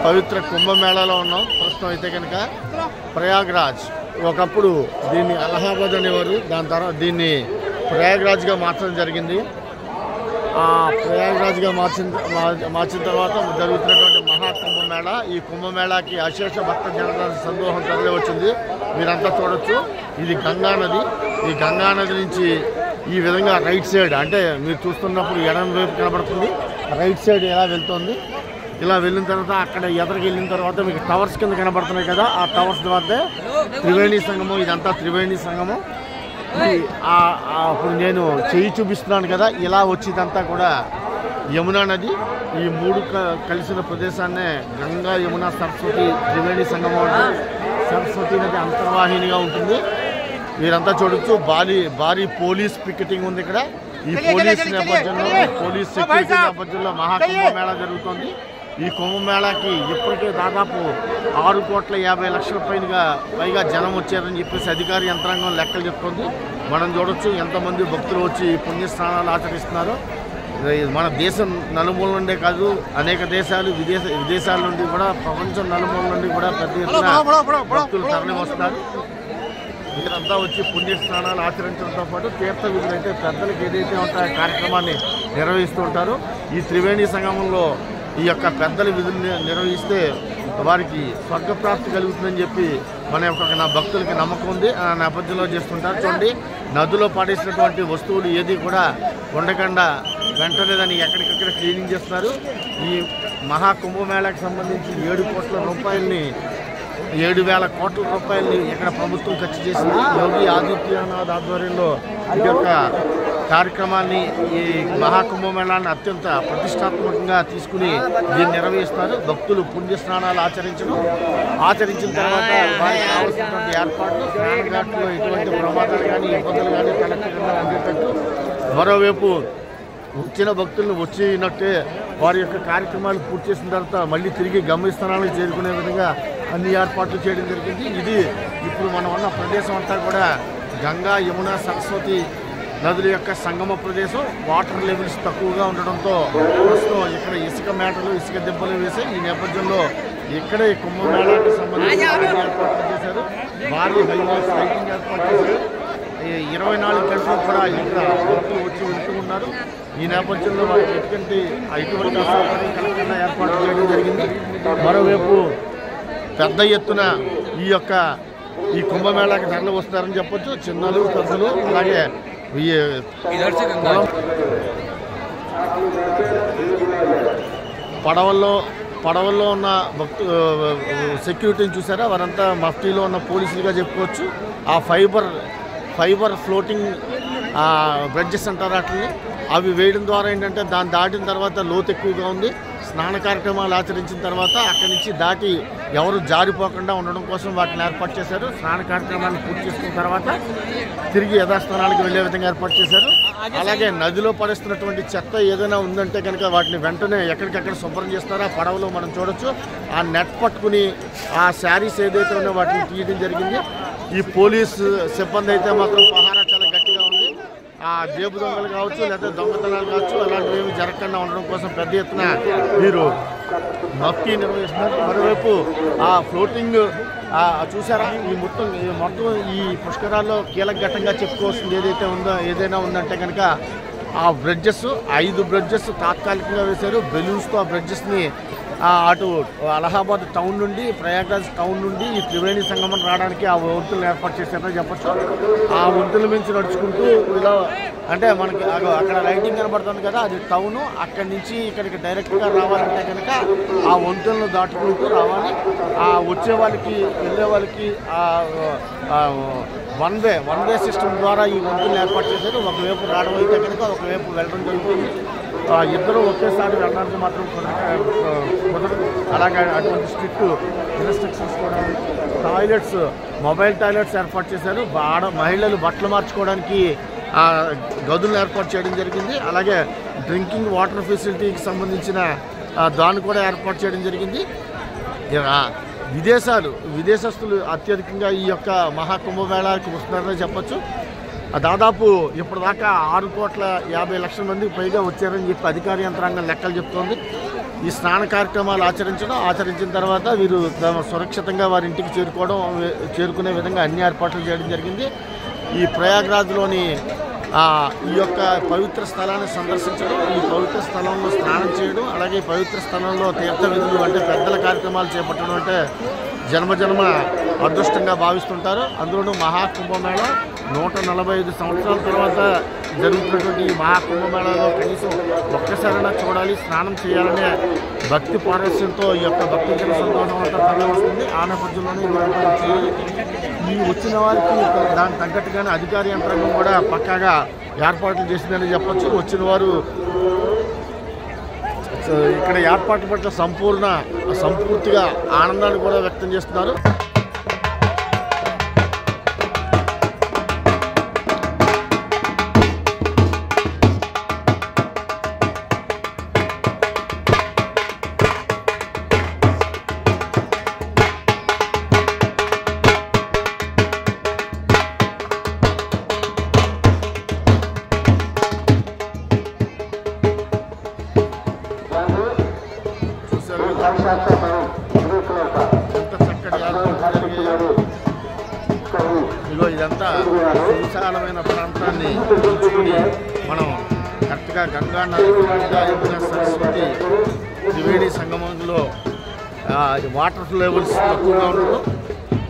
పవిత్ర కుంభమేళాలో ఉన్నాం ప్రస్తుతం అయితే కనుక. ప్రయాగ్రాజ్ ఒకప్పుడు దీన్ని అలహాబాద్ అనేవారు, దాని తర్వాత దీన్ని ప్రయాగ్రాజ్గా మార్చడం జరిగింది. ఆ ప్రయాగ్రాజ్గా మార్చిన తర్వాత జరుగుతున్నటువంటి మహాకుంభమేళ, ఈ కుంభమేళాకి అశేష భక్త జనతా సందోహం తరలి వచ్చింది. మీరంతా చూడొచ్చు, ఇది గంగా నది. ఈ గంగా నది నుంచి ఈ విధంగా రైట్ సైడ్, అంటే మీరు చూస్తున్నప్పుడు ఎడమ వైపు కనబడుతుంది, రైట్ సైడ్ ఎలా వెళ్తుంది. ఇలా వెళ్ళిన తర్వాత అక్కడ ఎదరికి వెళ్ళిన తర్వాత మీకు టవర్స్ కింద కనబడుతున్నాయి కదా, ఆ టవర్స్ ద్వారా త్రివేణి సంగమం, ఇదంతా త్రివేణి సంగమం. ఇప్పుడు నేను చెయ్యి చూపిస్తున్నాను కదా, ఇలా వచ్చేదంతా కూడా యమునా నది. ఈ మూడు కలిసిన ప్రదేశాన్నే గంగా, యమున, సరస్వతి త్రివేణి సంగమం అంటే సరస్వతి నది అంతర్వాహినిగా ఉంటుంది. మీరంతా చూడొచ్చు, భారీ పోలీస్ పికెటింగ్ ఉంది ఇక్కడ. ఈ పోలీస్ నేపథ్యంలో, పోలీస్ సెక్యూరిటీ నేపథ్యంలో మహాకుంభమేళా జరుగుతుంది. ఈ కుంభమేళాకి ఇప్పటికే దాదాపు 6,50,00,000 పైగా జనం వచ్చారని చెప్పేసి అధికార యంత్రాంగం లెక్కలు చెప్తుంది. మనం చూడొచ్చు ఎంతమంది భక్తులు వచ్చి పుణ్యస్నానాలు ఆచరిస్తున్నారు. మన దేశం నలుమూల నుండే కాదు, అనేక దేశాలు, విదేశాల నుండి కూడా, ప్రపంచం నలుమూల నుండి కూడా పెద్ద ఎత్తున భక్తులు తరలి వస్తున్నారు. వీరంతా వచ్చి పుణ్యస్నానాలు ఆచరించడంతో పాటు తీర్థ విధులు, అంటే పెద్దలకు ఏదైతే ఉంటాయో కార్యక్రమాన్ని నిర్వహిస్తూ ఉంటారు. ఈ త్రివేణి సంగమంలో ఈ యొక్క పెద్దల విధులు నిర్వహిస్తే వారికి స్వర్గప్రాప్తి కలుగుతుందని చెప్పి మన యొక్క భక్తులకి నమ్మకం ఉంది. ఆ నేపథ్యంలో చేస్తుంటారు. చూడండి, నదిలో పడేసినటువంటి వస్తువులు ఏది కూడా ఉండకుండా వెంటనే దాన్ని ఎక్కడికక్కడ క్లీనింగ్ చేస్తున్నారు. ఈ మహాకుంభమేళాకి సంబంధించి 7,000 కోట్ల రూపాయలని ఇక్కడ ప్రభుత్వం ఖర్చు చేసింది. యోగి ఆదిత్యనాథ్ ఆధ్వర్యంలో ఈ యొక్క కార్యక్రమాన్ని, ఈ మహాకుంభమేళాన్ని అత్యంత ప్రతిష్టాత్మకంగా తీసుకుని దీన్ని నిర్వహిస్తారు. భక్తులు పుణ్యస్నానాలు ఆచరించిన తర్వాత వారికి కావాల్సినటువంటి ఏర్పాట్లు, స్నానఘాట్లో ఎటువంటి ప్రమాదాలు కానీ ఇబ్బందులు కానీ తలెత్తకుండా ఉండేటట్టు, మరోవైపు వచ్చిన భక్తులను వచ్చినట్టే వారి యొక్క కార్యక్రమాలు పూర్తి చేసిన తర్వాత మళ్ళీ తిరిగి గమ్యస్థానాలకు చేరుకునే విధంగా అన్ని ఏర్పాట్లు చేయడం జరిగింది. ఇది ఇప్పుడు మనం ఉన్న ప్రదేశం అంతా కూడా గంగా, యమున, సరస్వతి నదుల యొక్క సంగమ ప్రదేశం. వాటర్ లెవెల్స్ తక్కువగా ఉండడంతో ప్రస్తుతం ఇక్కడ ఇసుక మేటలు, ఇసుక దెబ్బలు వేసి ఈ నేపథ్యంలో ఇక్కడే కుంభమేళాకి సంబంధించి ఏర్పాట్లు చేశారు. భారీ లైటింగ్ ఏర్పాటు చేశారు. 24 గంటలు కూడా ఇక్కడ భక్తులు వచ్చి వెళ్తూ ఉన్నారు. ఈ నేపథ్యంలో వారికి ఎటువంటి అసౌకర్యం కలగకుండా ఏర్పాటు చేయడం జరిగింది. మరోవైపు పెద్ద ఎత్తున ఈ కుంభమేళాకి తరలి వస్తున్నారని చెప్పొచ్చు. చిన్నలు, పెద్దలు, అలాగే పడవల్లో ఉన్న సెక్యూరిటీని చూసారా, వారంతా మఫ్టీలో ఉన్న పోలీసులుగా చెప్పుకోవచ్చు. ఆ ఫైబర్ ఫ్లోటింగ్ బ్రిడ్జెస్ అంటారు వాటిని, అవి వేయడం ద్వారా ఏంటంటే దాన్ని దాటిన తర్వాత లోతు ఎక్కువగా ఉంది. స్నాన కార్యక్రమాలు ఆచరించిన తర్వాత అక్కడి నుంచి దాటి ఎవరు జారిపోకుండా ఉండడం కోసం వాటిని ఏర్పాటు చేశారు. స్నాన కార్యక్రమాన్ని పూర్తి చేసుకున్న తర్వాత తిరిగి యథాస్థానాలకు వెళ్ళే విధంగా ఏర్పాటు చేశారు. అలాగే నదిలో పడేస్తున్నటువంటి చెత్త ఏదైనా ఉందంటే కనుక వాటిని వెంటనే ఎక్కడికక్కడ శుభ్రం చేస్తారో. ఆ పడవలో మనం చూడొచ్చు, ఆ నెట్ పట్టుకుని ఆ శారీస్ ఏదైతే ఉన్నాయో వాటిని తీయడం జరిగింది. ఈ పోలీసు సిబ్బంది అయితే మాత్రం పహారా చాలా గట్టిగా ఉంది. ఆ జేబు దొంగలు కావచ్చు, లేదా దొంగతనాలు కావచ్చు, అలాంటివి ఏమి జరగకుండా ఉండడం కోసం పెద్ద ఎత్తున వీరు మఫ్టీ నిర్వహిస్తున్నారు. మరోవైపు ఆ ఫ్లోటింగ్ చూసారా, ఈ మొత్తం ఈ పుష్కరాల్లో కీలక ఘట్టంగా చెప్పుకోవాల్సింది ఏదైనా ఉందంటే కనుక ఆ బ్రిడ్జెస్, 5 బ్రిడ్జెస్ తాత్కాలికంగా వేశారు. బెలూన్స్తో ఆ బ్రిడ్జెస్ని అటు అలహాబాద్ టౌన్ నుండి, ప్రయాగ్రాజ్ టౌన్ నుండి ఈ త్రివేణి సంగమం రావడానికి ఆ వంతులను ఏర్పాటు చేశారని చెప్పచ్చు. ఆ వంతుల నుంచి నడుచుకుంటూ ఇలా, అంటే మనకి అక్కడ లైటింగ్ కనబడుతుంది కదా, అది టౌను. అక్కడి నుంచి ఇక్కడికి డైరెక్ట్గా రావాలంటే కనుక ఆ వంతులను దాటుకుంటూ రావాలి. ఆ వచ్చే వాళ్ళకి, వెళ్ళే వాళ్ళకి వన్ వే సిస్టమ్ ద్వారా ఈ వంతులను ఏర్పాటు చేశారు. ఒకవైపు రావడం అయితే కనుక ఒకవైపు వెళ్ళడం జరుగుతుంది. ఇద్దరు ఒకేసారి వెళ్ళడానికి మాత్రం కుదరదు. అలాగే అటువంటి స్ట్రిక్ట్ ఇన్స్ట్రక్షన్స్ కూడా. టాయిలెట్స్, మొబైల్ టాయిలెట్స్ ఏర్పాటు చేశారు. మహిళలు బట్టలు మార్చుకోవడానికి గదులను ఏర్పాటు చేయడం జరిగింది. అలాగే డ్రింకింగ్ వాటర్ ఫెసిలిటీకి సంబంధించిన దాన్ని కూడా ఏర్పాటు చేయడం జరిగింది. విదేశస్తులు అత్యధికంగా ఈ యొక్క మహాకుంభమేళాకి వస్తున్నారని చెప్పచ్చు. దాదాపు ఇప్పటిదాకా 6,50,00,000 మందికి పైగా వచ్చారని చెప్పి అధికార యంత్రాంగం లెక్కలు చెప్తోంది. ఈ స్నాన కార్యక్రమాలు ఆచరించిన తర్వాత వీరు సురక్షితంగా వారి ఇంటికి చేరుకునే విధంగా అన్ని ఏర్పాట్లు చేయడం జరిగింది. ఈ ప్రయాగ్రాజ్లోని ఈ యొక్క పవిత్ర స్థలాన్ని సందర్శించడం, ఈ పవిత్ర స్థలంలో స్నానం చేయడం, అలాగే పవిత్ర స్థలంలో తీర్థ విధులు అంటే పెద్దల కార్యక్రమాలు చేపట్టడం అంటే జన్మ అదృష్టంగా భావిస్తుంటారు. అందులోనూ మహాకుంభమేళ 145 సంవత్సరాల తర్వాత జరుగుతున్నటువంటి ఈ మహాకుంభమేళలో కనీసం ఒక్కసారైనా చూడాలి, స్నానం చేయాలనే భక్తి పారస్యంతో ఈ యొక్క భక్తి జన సంతోషం అంతా తరలి వస్తుంది. ఆ నేపథ్యంలోనే ఈ వచ్చిన వారికి దానికి తగ్గట్టుగానే అధికార యంత్రాంగం కూడా పక్కాగా ఏర్పాట్లు చేసిందని చెప్పచ్చు. వచ్చిన వారు ఇక్కడ ఏర్పాట్ల పట్ల సంపూర్తిగా ఆనందాన్ని కూడా వ్యక్తం చేస్తున్నారు. ఎంత చక్కటి ఏర్పాటు జరిగాయో. ఇగో ఇదంతా విశాలమైన ప్రాంతాన్ని ఎంచుకుని మనం కరెక్ట్గా గంగా నది, యమున, సరస్వతి, త్రివేణి సంగమంలో వాటర్ లెవెల్స్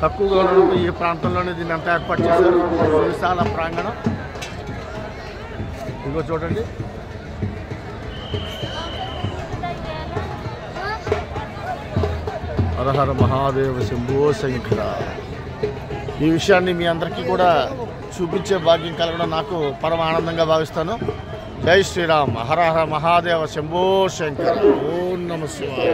తక్కువగా ఉండడంతో ఈ ప్రాంతంలోనే దీన్ని అంతా ఏర్పాటు చేశారు. విశాల ప్రాంగణం ఇగో చూడండి. హరహర మహాదేవ శంభో శంకర. ఈ విషయాన్ని మీ అందరికీ కూడా చూపించే భాగ్యం కలగడం నాకు పరమ ఆనందంగా భావిస్తాను. జై శ్రీరామ్. హరహర మహాదేవ శంభో శంకర. ఓం నమః శివాయ.